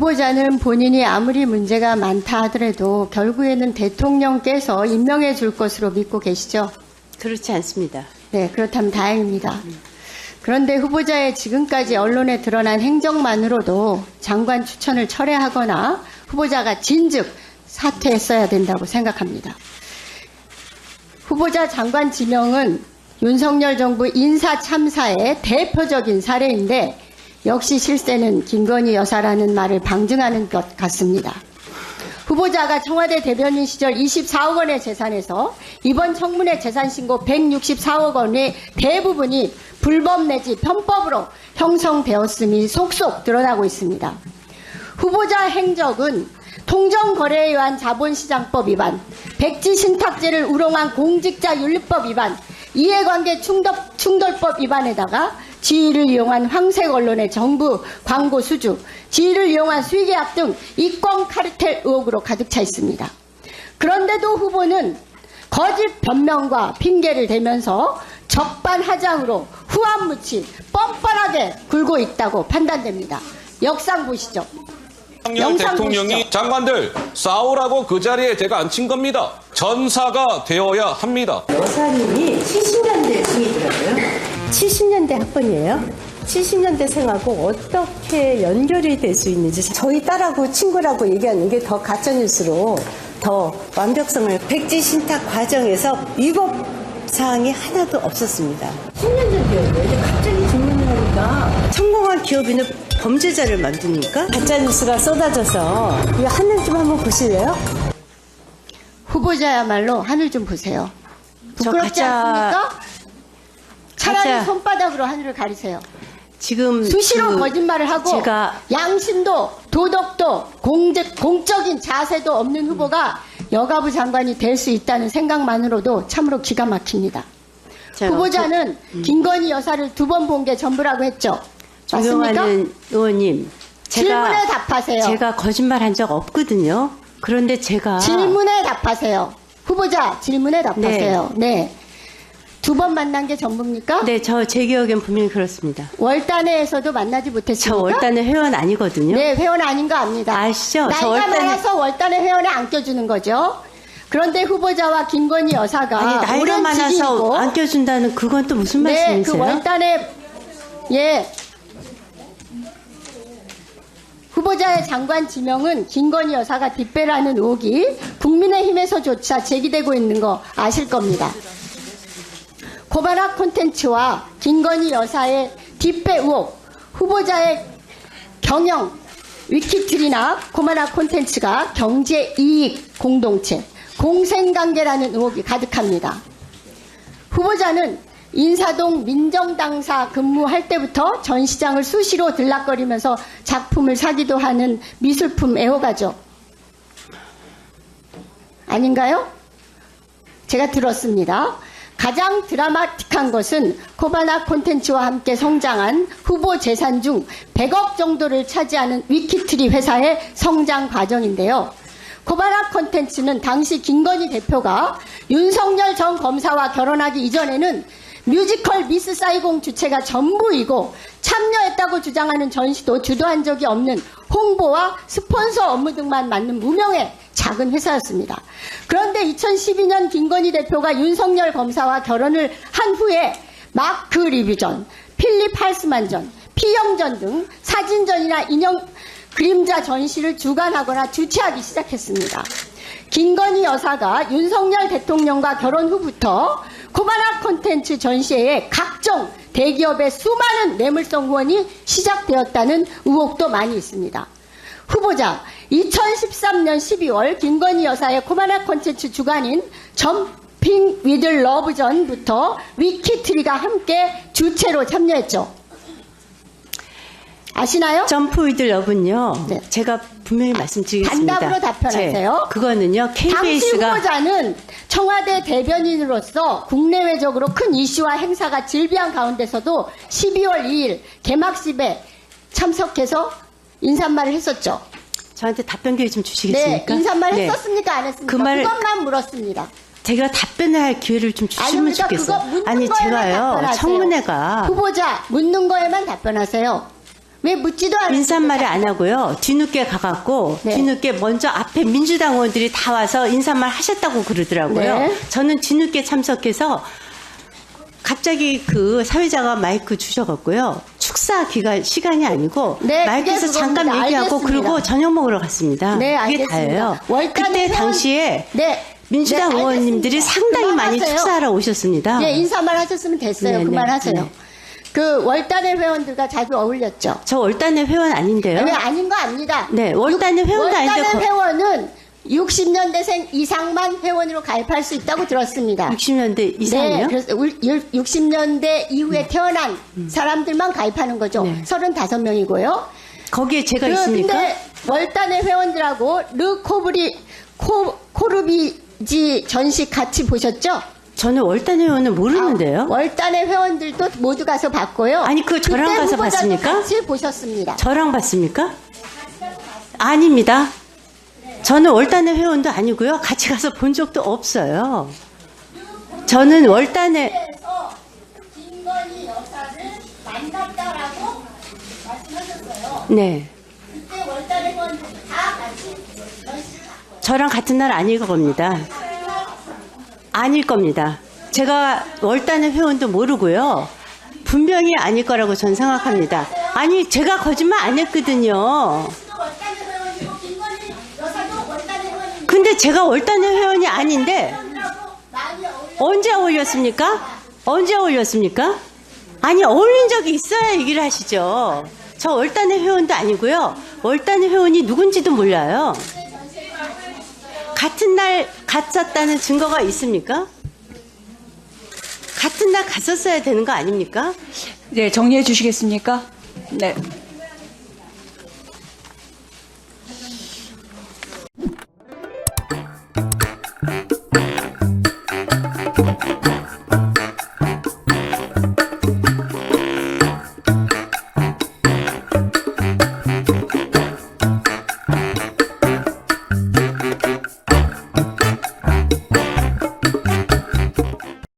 후보자는 본인이 아무리 문제가 많다 하더라도 결국에는 대통령께서 임명해 줄 것으로 믿고 계시죠? 그렇지 않습니다. 네, 그렇다면 다행입니다. 그런데 후보자의 지금까지 언론에 드러난 행적만으로도 장관 추천을 철회하거나 후보자가 진즉 사퇴했어야 된다고 생각합니다. 후보자 장관 지명은 윤석열 정부 인사 참사의 대표적인 사례인데 역시 실세는 김건희 여사라는 말을 방증하는 것 같습니다. 후보자가 청와대 대변인 시절 24억 원의 재산에서 이번 청문회 재산 신고 164억 원의 대부분이 불법 내지 편법으로 형성되었음이 속속 드러나고 있습니다. 후보자 행적은 통정거래에 의한 자본시장법 위반, 백지 신탁제를 우롱한 공직자윤리법 위반, 이해관계 충돌법 위반에다가 지위를 이용한 황색 언론의 정부 광고 수주, 지위를 이용한 수의계약 등 이권 카르텔 의혹으로 가득 차 있습니다. 그런데도 후보는 거짓 변명과 핑계를 대면서 적반하장으로 후안무치 뻔뻔하게 굴고 있다고 판단됩니다. 역상 보시죠. 대통령이 보시죠. 장관들 싸우라고 그 자리에 제가 앉힌 겁니다. 전사가 되어야 합니다. 여사님이 70년대 생이더라고요. 70년대 학번이에요? 70년대 생하고 어떻게 연결이 될 수 있는지 저희 딸하고 친구라고 얘기하는 게 더 가짜뉴스로 더 완벽성을 백지 신탁 과정에서 위법 사항이 하나도 없었습니다. 10년 전이었는데 이제 갑자기 질문을 하니까 성공한 기업인은 범죄자를 만드니까 가짜뉴스가 쏟아져서 이 하늘 좀 한번 보실래요? 후보자야말로 하늘 좀 보세요. 부끄럽지 않습니까? 차라리 가짜. 손바닥으로 하늘을 가리세요. 지금 수시로 거짓말을 하고 제가 양심도 도덕도 공적인 자세도 없는 후보가 여가부 장관이 될 수 있다는 생각만으로도 참으로 기가 막힙니다. 후보자는 김건희 여사를 2번 본 게 전부라고 했죠. 맞습니까? 존경하는 의원님, 질문에 답하세요. 제가 거짓말 한 적 없거든요. 그런데 제가 질문에 답하세요. 후보자 질문에 답하세요. 네. 2번 만난 게 전부입니까? 네, 제 기억엔 분명히 그렇습니다. 월단회에서도 만나지 못했습니까? 저 월단의 회원 아니거든요. 네, 회원 아닌 거 압니다. 아시죠? 저 나이가 많아서 월단의 회원에 안 껴주는 거죠. 그런데 후보자와 김건희 여사가 아니, 나이가 오랜 많아서 지기이고 안 껴준다는 그건 또 무슨 네, 말씀이세요? 그 월단의 후보자의 장관 지명은 김건희 여사가 뒷배라는 의혹이 국민의힘에서조차 제기되고 있는 거 아실 겁니다. 고발학 콘텐츠와 김건희 여사의 뒷배 의혹, 후보자의 경영, 위키트리나 고발학 콘텐츠가 경제이익 공동체, 공생관계라는 의혹이 가득합니다. 후보자는 인사동 민정당사 근무할 때부터 전 시장을 수시로 들락거리면서 작품을 사기도 하는 미술품 애호가죠. 아닌가요? 제가 들었습니다. 가장 드라마틱한 것은 코바나 콘텐츠와 함께 성장한 후보 재산 중 100억 정도를 차지하는 위키트리 회사의 성장 과정인데요. 코바나 콘텐츠는 당시 김건희 대표가 윤석열 전 검사와 결혼하기 이전에는 뮤지컬 미스 사이공 주체가 전부이고 참여했다고 주장하는 전시도 주도한 적이 없는 홍보와 스폰서 업무 등만 맡는 무명의 작은 회사였습니다. 그런데 2012년 김건희 대표가 윤석열 검사와 결혼을 한 후에 마크 리뷰전, 필립 할스만전, 피영전 등 사진전이나 인형 그림자 전시를 주관하거나 주최하기 시작했습니다. 김건희 여사가 윤석열 대통령과 결혼 후부터 코바나 콘텐츠 전시회에 각종 대기업의 수많은 뇌물성 후원이 시작되었다는 의혹도 많이 있습니다. 후보자 2013년 12월 김건희 여사의 코바나 콘텐츠 주관인 점핑 위드 러브전부터 위키트리가 함께 주체로 참여했죠. 아시나요? 점프 위드 러브는요. 네. 제가 분명히 말씀드리겠습니다. 단답으로 답변하세요. 그거는요. 당시 KBS가 후보자는 청와대 대변인으로서 국내외적으로 큰 이슈와 행사가 질비한 가운데서도 12월 2일 개막식에 참석해서 인사말을 했었죠. 저한테 답변 기회 좀 주시겠습니까? 네, 인사말 네. 했었습니까? 안 했습니까? 그 말을- 그것만 물었습니다. 제가 답변을 할 기회를 좀 주시면 아닙니다. 좋겠어요. 그거 묻는 아니 거에만 제가요. 답변하세요. 청문회가 후보자 묻는 거에만 답변하세요. 왜 묻지도 않았어요? 인사말을 안 하고요. 뒤늦게 가갖고 네. 뒤늦게 먼저 앞에 민주당 의원들이 다 와서 인사말 하셨다고 그러더라고요. 네. 저는 뒤늦게 참석해서 갑자기 그 사회자가 마이크 주셔갖고요. 축사 기간 시간이 아니고 네, 마이크에서 그게 잠깐 그겁니다. 얘기하고 알겠습니다. 그리고 저녁 먹으러 갔습니다. 네, 그게 알겠습니다. 다예요. 월간의 그때 회원- 당시에 네. 민주당 네, 의원님들이 알겠습니다. 상당히 많이 그만하세요. 축사하러 오셨습니다. 예, 인사말 하셨으면 됐어요. 네, 그만하세요. 네. 그 월단의 회원들과 자주 어울렸죠. 저 월단의 회원 아닌데요. 왜 아닌 거 아닙니다. 네, 월단의 회원도 아닌데 월단의 회원은 60년대생 이상만 회원으로 가입할 수 있다고 들었습니다. 60년대 이상이요? 네, 그래서 60년대 이후에 태어난 사람들만 가입하는 거죠. 네. 35명이고요. 거기에 제가 있습니까? 근데 월단의 회원들하고 코르비지 전시 같이 보셨죠? 저는 월단의 회원은 모르는데요. 월단의 회원들도 모두 가서 봤고요. 아니, 그거 저랑 그때 가서 후보자도 봤습니까? 같이 보셨습니다. 저랑 봤습니까? 아닙니다. 저는 월단의 회원도 아니고요. 같이 가서 본 적도 없어요. 저는 월단의 그래서 김건희 여사를 만났다라고 말씀하셨어요. 네, 그때 월단의 회원들이 다 같이 전시를 봤고요. 저랑 같은 날 아닐 겁니다. 아닐 겁니다. 제가 월단의 회원도 모르고요. 분명히 아닐 거라고 전 생각합니다. 아니, 제가 거짓말 안 했거든요. 월단의 회원이고 김건희 여사도 월단의 회원이고 근데 제가 월단의 회원이 아닌데 많이 어울려. 언제 어울렸습니까? 언제 어울렸습니까? 아니, 어울린 적이 있어야 얘기를 하시죠. 저 월단의 회원도 아니고요. 월단의 회원이 누군지도 몰라요. 같은 날 갔었다는 증거가 있습니까? 같은 날 갔었어야 되는 거 아닙니까? 네, 정리해 주시겠습니까? 네.